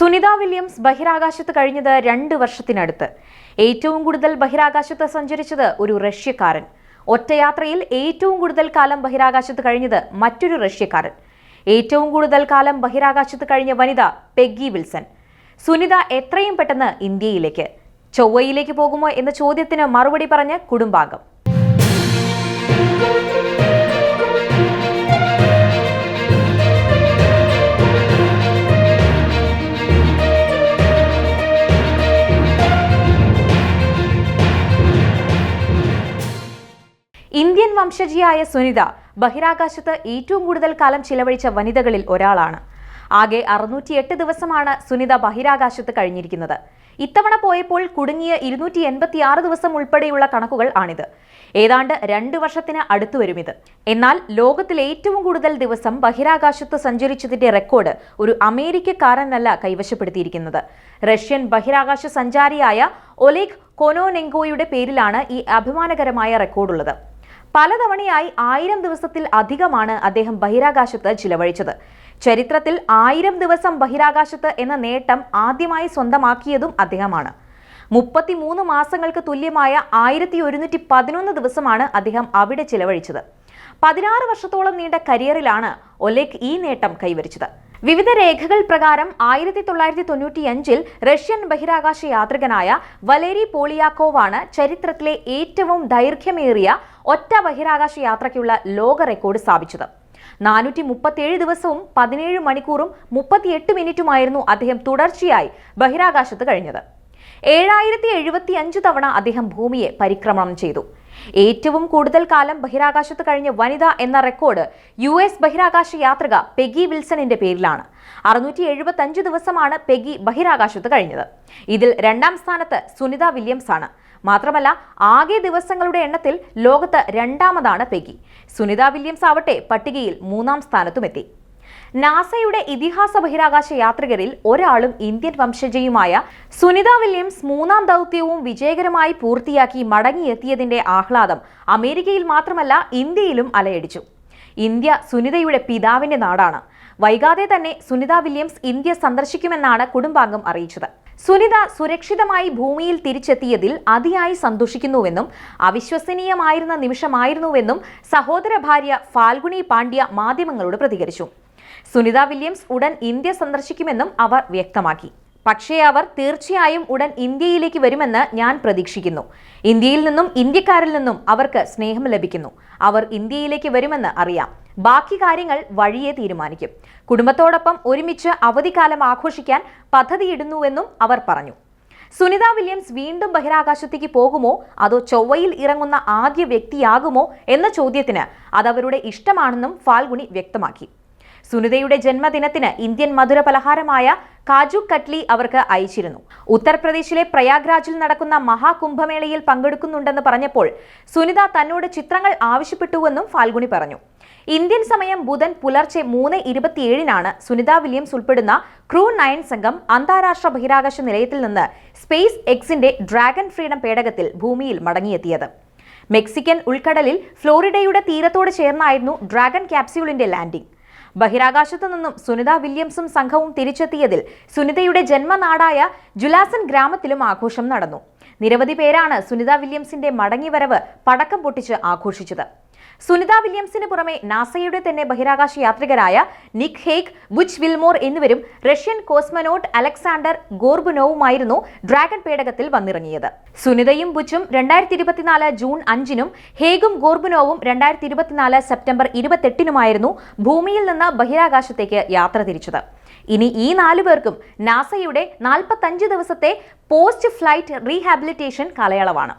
Sunitha Williams ബഹിരാകാശത്ത് കഴിഞ്ഞത് 2 വർഷത്തിനടുത്ത്. ഏറ്റവും കൂടുതൽ ബഹിരാകാശത്ത് സഞ്ചരിച്ചത് ഒരു റഷ്യക്കാരൻ. ഒറ്റയാത്രയിൽ ഏറ്റവും കൂടുതൽ കാലം ബഹിരാകാശത്ത് കഴിഞ്ഞത് മറ്റൊരു റഷ്യക്കാരൻ. ഏറ്റവും കൂടുതൽ കാലം ബഹിരാകാശത്ത് കഴിഞ്ഞ വനിത പെഗ്ഗി വിൽസൺ. സുനിത എത്രയും പെട്ടെന്ന് ഇന്ത്യയിലേക്ക്, ചൊവ്വയിലേക്ക് പോകുമോ എന്ന ചോദ്യത്തിന് മറുപടി പറഞ്ഞ് കുടുംബാംഗം. ഇന്ത്യൻ വംശജിയായ സുനിത ബഹിരാകാശത്ത് ഏറ്റവും കൂടുതൽ കാലം ചിലവഴിച്ച വനിതകളിൽ ഒരാളാണ്. ആകെ 608 ദിവസമാണ് സുനിത ബഹിരാകാശത്ത് കഴിഞ്ഞിരിക്കുന്നത്. ഇത്തവണ പോയപ്പോൾ കുടുങ്ങിയ 286 ദിവസം ഉൾപ്പെടെയുള്ള കണക്കുകൾ ആണിത്. ഏതാണ്ട് 2 വർഷത്തിന് അടുത്തു വരും ഇത്. എന്നാൽ ലോകത്തിൽ ഏറ്റവും കൂടുതൽ ദിവസം ബഹിരാകാശത്ത് സഞ്ചരിച്ചതിന്റെ റെക്കോർഡ് ഒരു അമേരിക്കക്കാരനല്ല കൈവശപ്പെടുത്തിയിരിക്കുന്നത്. റഷ്യൻ ബഹിരാകാശ സഞ്ചാരിയായ ഒലെഗ് കൊനോനെങ്കോയുടെ പേരിലാണ് ഈ അഭിമാനകരമായ റെക്കോർഡുള്ളത്. പലതവണയായി 1000 ദിവസത്തിൽ അധികമാണ് അദ്ദേഹം ബഹിരാകാശത്ത് ചിലവഴിച്ചത്. ചരിത്രത്തിൽ 1000 ദിവസം ബഹിരാകാശത്ത് എന്ന നേട്ടം ആദ്യമായി സ്വന്തമാക്കിയതും അദ്ദേഹമാണ്. 33 മാസങ്ങൾക്ക് തുല്യമായ 1111 ദിവസമാണ് അദ്ദേഹം അവിടെ ചിലവഴിച്ചത്. 16 വർഷത്തോളം നീണ്ട കരിയറിലാണ് ഒലെഗ് ഈ നേട്ടം കൈവരിച്ചത്. വിവിധ രേഖകൾ പ്രകാരം 1995-ൽ റഷ്യൻ ബഹിരാകാശ യാത്രികനായ വലേരി പോളിയാക്കോവാണ് ചരിത്രത്തിലെ ഏറ്റവും ദൈർഘ്യമേറിയ ഒറ്റ ബഹിരാകാശ യാത്രയ്ക്കുള്ള ലോക റെക്കോർഡ് സ്ഥാപിച്ചത്. 437 ദിവസവും 17 മണിക്കൂറും 38 മിനിറ്റുമായിരുന്നു അദ്ദേഹം തുടർച്ചയായി ബഹിരാകാശത്ത് കഴിഞ്ഞത്. 7075 തവണ അദ്ദേഹം ഭൂമിയെ പരിക്രമണം ചെയ്തു. ഏറ്റവും കൂടുതൽ കാലം ബഹിരാകാശത്ത് കഴിഞ്ഞ വനിത എന്ന റെക്കോർഡ് US ബഹിരാകാശ യാത്രിക പെഗ്ഗി വിൽസണിന്റെ പേരിലാണ്. 675 ദിവസമാണ് പെഗ്ഗി ബഹിരാകാശത്ത് കഴിഞ്ഞത്. ഇതിൽ 2ാം സ്ഥാനത്ത് സുനിത വില്യംസ് ആണ്. മാത്രമല്ല, ആകെ ദിവസങ്ങളുടെ എണ്ണത്തിൽ ലോകത്ത് 2ാമതാണ് പെഗ്ഗി. സുനിത വില്യംസ് ആവട്ടെ പട്ടികയിൽ 3ാം സ്ഥാനത്തുമെത്തി. നാസയുടെ ഇതിഹാസ ബഹിരാകാശ യാത്രികരിൽ ഒരാളും ഇന്ത്യൻ വംശജയുമായ സുനിത വില്യംസ് 3ാം ദൗത്യവും വിജയകരമായി പൂർത്തിയാക്കി മടങ്ങിയെത്തിയതിന്റെ ആഹ്ലാദം അമേരിക്കയിൽ മാത്രമല്ല ഇന്ത്യയിലും അലയടിച്ചു. ഇന്ത്യ സുനിതയുടെ പിതാവിന്റെ നാടാണ്. വൈകാതെ തന്നെ സുനിത വില്യംസ് ഇന്ത്യ സന്ദർശിക്കുമെന്നാണ് കുടുംബാംഗം അറിയിച്ചത്. സുനിത സുരക്ഷിതമായി ഭൂമിയിൽ തിരിച്ചെത്തിയതിൽ അതിയായി സന്തോഷിക്കുന്നുവെന്നും അവിശ്വസനീയമായിരുന്ന നിമിഷമായിരുന്നുവെന്നും സഹോദര ഭാര്യ ഫാൽഗുനി പാണ്ഡ്യ മാധ്യമങ്ങളോട് പ്രതികരിച്ചു. സുനിത വില്യംസ് ഉടൻ ഇന്ത്യ സന്ദർശിക്കുമെന്നും അവർ വ്യക്തമാക്കി. പക്ഷേ അവർ തീർച്ചയായും ഉടൻ ഇന്ത്യയിലേക്ക് വരുമെന്ന് ഞാൻ പ്രതീക്ഷിക്കുന്നു. ഇന്ത്യയിൽ നിന്നും ഇന്ത്യക്കാരിൽ നിന്നും അവർക്ക് സ്നേഹം ലഭിക്കുന്നു. അവർ ഇന്ത്യയിലേക്ക് വരുമെന്ന് അറിയാം. ബാക്കി കാര്യങ്ങൾ വഴിയെ തീരുമാനിക്കും. കുടുംബത്തോടൊപ്പം ഒരുമിച്ച് അവധിക്കാലം ആഘോഷിക്കാൻ പദ്ധതിയിടുന്നുവെന്നും അവർ പറഞ്ഞു. സുനിത വില്യംസ് വീണ്ടും ബഹിരാകാശത്തേക്ക് പോകുമോ അതോ ചൊവ്വയിൽ ഇറങ്ങുന്ന ആദ്യ വ്യക്തിയാകുമോ എന്ന ചോദ്യത്തിന് അതവരുടെ ഇഷ്ടമാണെന്നും ഫാൽഗുനി വ്യക്തമാക്കി. സുനിതയുടെ ജന്മദിനത്തിന് ഇന്ത്യൻ മധുര പലഹാരമായ കാജു കട്ട്ലി അവർക്ക് അയച്ചിരുന്നു. ഉത്തർപ്രദേശിലെ പ്രയാഗ്രാജിൽ നടക്കുന്ന മഹാകുംഭമേളയിൽ പങ്കെടുക്കുന്നുണ്ടെന്ന് പറഞ്ഞപ്പോൾ സുനിത തന്നോട് ചിത്രങ്ങൾ ആവശ്യപ്പെട്ടുവെന്നും ഫാൽഗുനി പറഞ്ഞു. ഇന്ത്യൻ സമയം ബുധൻ പുലർച്ചെ 3:27 സുനിത വില്യംസ് ഉൾപ്പെടുന്ന ക്രൂ 9 സംഘം അന്താരാഷ്ട്ര ബഹിരാകാശ നിലയത്തിൽ നിന്ന് സ്പേസ് എക്സിന്റെ ഡ്രാഗൺ ഫ്രീഡം പേടകത്തിൽ ഭൂമിയിൽ മടങ്ങിയെത്തിയത്. മെക്സിക്കൻ ഉൾക്കടലിൽ ഫ്ലോറിഡയുടെ തീരത്തോട് ചേർന്നായിരുന്നു ഡ്രാഗൺ ക്യാപ്സ്യൂളിന്റെ ലാൻഡിംഗ്. ബഹിരാകാശത്തു നിന്നും സുനിത വില്യംസും സംഘവും തിരിച്ചെത്തിയതിൽ സുനിതയുടെ ജന്മനാടായ ജുലാസൻ ഗ്രാമത്തിലും ആഘോഷം നടന്നു. നിരവധി പേരാണ് സുനിത വില്യംസിന്റെ മടങ്ങിവരവ് പടക്കം പൊട്ടിച്ച് ആഘോഷിച്ചത്. സുനിത വില്യംസിന് പുറമെ നാസയുടെ തന്നെ ബഹിരാകാശ യാത്രികരായ നിക് ഹേഗ്, ബുച്ച് വിൽമോർ എന്നിവരും റഷ്യൻ കോസ്മനോട്ട് അലക്സാണ്ടർ ഗോർബുനോവുമായിരുന്നു ഡ്രാഗൺ പേടകത്തിൽ വന്നിറങ്ങിയത്. സുനിതയും ബുച്ചും 2024 ജൂൺ 5-നും ഹേഗും ഗോർബുനോവും 2024 സെപ്റ്റംബർ 28-നുമായിരുന്നു ഭൂമിയിൽ നിന്ന് ബഹിരാകാശത്തേക്ക് യാത്ര തിരിച്ചത്. ഇനി ഈ 4 പേർക്കും നാസയുടെ 45 ദിവസത്തെ പോസ്റ്റ് ഫ്ലൈറ്റ് റീഹാബിലിറ്റേഷൻ കാലയളവാണ്.